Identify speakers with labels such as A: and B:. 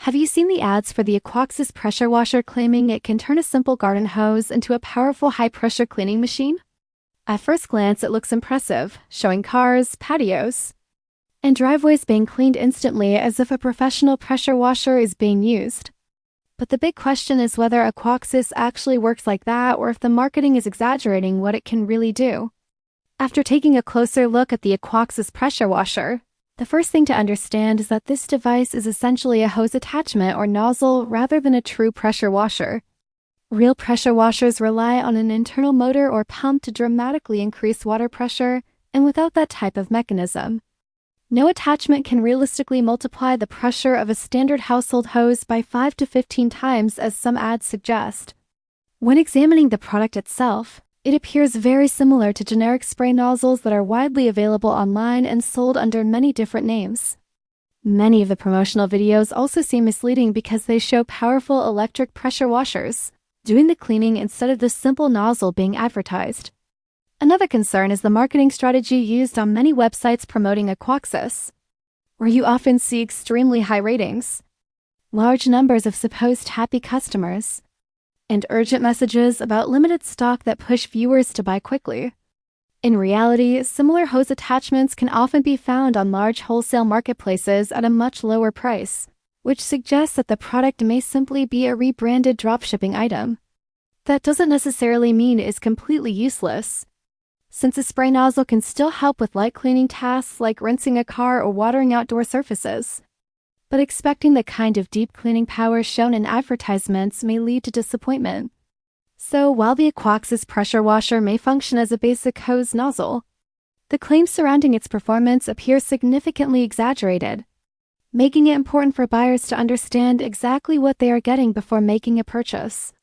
A: Have you seen the ads for the Aquoxis Pressure Washer claiming it can turn a simple garden hose into a powerful high-pressure cleaning machine? At first glance, it looks impressive, showing cars, patios, and driveways being cleaned instantly as if a professional pressure washer is being used. But the big question is whether Aquoxis actually works like that or if the marketing is exaggerating what it can really do. After taking a closer look at the Aquoxis Pressure Washer, the first thing to understand is that this device is essentially a hose attachment or nozzle rather than a true pressure washer. Real pressure washers rely on an internal motor or pump to dramatically increase water pressure, and without that type of mechanism, no attachment can realistically multiply the pressure of a standard household hose by 5 to 15 times as some ads suggest. When examining the product itself, it appears very similar to generic spray nozzles that are widely available online and sold under many different names. Many of the promotional videos also seem misleading because they show powerful electric pressure washers doing the cleaning instead of the simple nozzle being advertised. Another concern is the marketing strategy used on many websites promoting Aquoxis, where you often see extremely high ratings, large numbers of supposed happy customers, and urgent messages about limited stock that push viewers to buy quickly. In reality, similar hose attachments can often be found on large wholesale marketplaces at a much lower price, which suggests that the product may simply be a rebranded dropshipping item. That doesn't necessarily mean it is completely useless, since a spray nozzle can still help with light cleaning tasks like rinsing a car or watering outdoor surfaces. But expecting the kind of deep cleaning power shown in advertisements may lead to disappointment. So while the Aquoxis Pressure Washer may function as a basic hose nozzle, the claims surrounding its performance appear significantly exaggerated, making it important for buyers to understand exactly what they are getting before making a purchase.